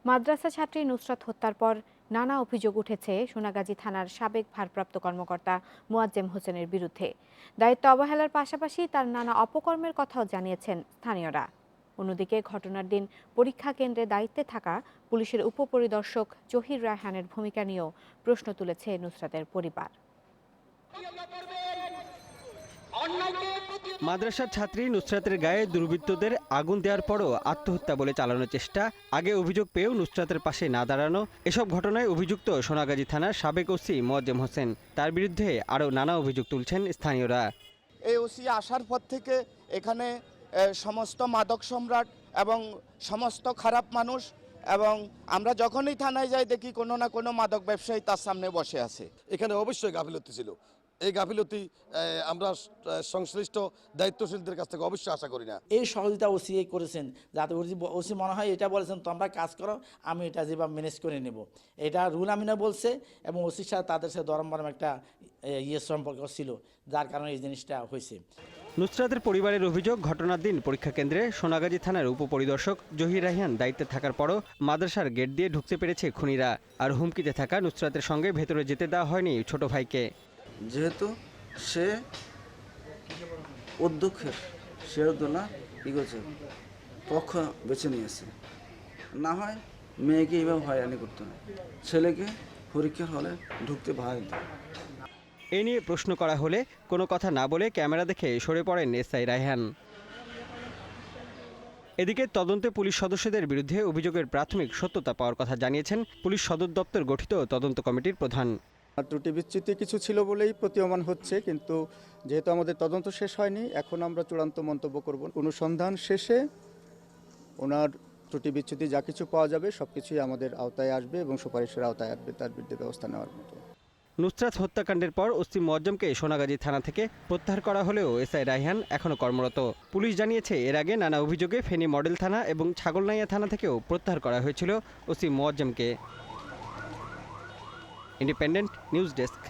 মাদ্রাসা ছাত্রী নুসরাত হত্যার পর নানা অভিযোগ উঠেছে সোনাগাজী থানার সাবেক ভারপ্রাপ্ত কর্মকর্তা মোয়াজ্জেম হোসেনের বিরুদ্ধে। দায়িত্ব অবহেলার পাশাপাশি তার নানা অপকর্মের কথাও জানিয়েছেন স্থানীয়রা। অন্যদিকে ঘটনার দিন পরীক্ষা কেন্দ্রে দায়িত্বে থাকা পুলিশের উপপরিদর্শক জহির রায়হানের ভূমিকা নিয়েও প্রশ্ন তুলেছে নুসরাতের পরিবার। মাদ্রাসার ছাত্রী নুসরাতের গায়ে দুর্বৃত্তদের আগুন দেওয়ার পরও আত্মহত্যা বলে চালানোর চেষ্টা, আগে অভিযোগ পেয়েও নুসরাতের পাশে না দাঁড়ানো, এসব ঘটনায় অভিযুক্ত সোনাগাজী থানার সাবেক ওসি মোয়াজ্জেম হোসেন। তার বিরুদ্ধে আরও নানা অভিযোগ তুলছেন স্থানীয়রা। এই ওসি আসার পর থেকে এখানে সমস্ত মাদক সম্রাট এবং সমস্ত খারাপ মানুষ, এবং আমরা যখনই থানায় যাই দেখি কোনো না কোনো মাদক ব্যবসায়ী তার সামনে বসে আছে। এখানে অবশ্যই গাফিলতি ছিল। এই গাফিলতি আমরা সংশ্লিষ্ট দায়িত্বশীলদের কাছ থেকে অবশ্যই আশা করি না। এই সহযোগিতা ওসি করেছেন, যাতে ওসি মনে হয় এটা বলেছেন তোমরা কাজ করো, আমি এটা যেভাবে ম্যানেজ করে নেব, এটা রুল আমিনা বলছে। এবং ওসির সাথে তাদের সাথে দরম একটা সম্পর্ক ছিল, যার কারণে এই জিনিসটা হয়েছে। নুসরাতের পরিবারের অভিযোগ, ঘটনার দিন পরীক্ষা কেন্দ্রে সোনাগাজী থানার উপপরিদর্শক জহির রায়হান দায়িত্বে থাকার পরও মাদ্রাসার গেট দিয়ে ঢুকতে পেরেছে খুনিরা। আর হুমকিতে থাকা নুসরাতের সঙ্গে ভেতরে যেতে দেওয়া হয়নি ছোট ভাইকে। যেহেতু সে অধ্যক্ষের শেরদোলা কী করছে পক্ষ বেছে নিয়েছে, না হয় মেয়েকে এইভাবে হয়রানি করতে হয়, ছেলেকে পরীক্ষার হলে ঢুকতে ভয় দিত। এ নিয়ে প্রশ্ন করা হলে কোনো কথা না বলে ক্যামেরা দেখে সরে পড়েন এসআই রায়হান। এদিকে তদন্তে পুলিশ সদস্যদের বিরুদ্ধে অভিযোগের প্রাথমিক সত্যতা পাওয়ার কথা জানিয়েছেন পুলিশ সদর দপ্তর গঠিত তদন্ত কমিটির প্রধান। ত্রুটি বিচ্যুতি কিছু ছিল বলেই প্রতীয়মান হচ্ছে, কিন্তু যেহেতু আমাদের তদন্ত শেষ হয়নি, এখন আমরা চূড়ান্ত মন্তব্য করব। অনুসন্ধান শেষে ওনার ত্রুটি বিচ্যুতি যা কিছু পাওয়া যাবে সব কিছুই আমাদের আওতায় আসবে এবং সুপারিশের আওতায় আসবে, তার বিরুদ্ধে ব্যবস্থা নেওয়ার মতো। নুসরাত হত্যাকাণ্ডের পর ওসি মোয়াজ্জেমকে সোনাগাজী থানা থেকে প্রত্যাহার করা হলেও এসআই রায়হান এখনও কর্মরত। পুলিশ জানিয়েছে এর আগে নানা অভিযোগে ফেনী মডেল থানা এবং ছাগলনাইয়া থানা থেকেও প্রত্যাহার করা হয়েছিল ওসি মোয়াজ্জেমকে। Independent news desk.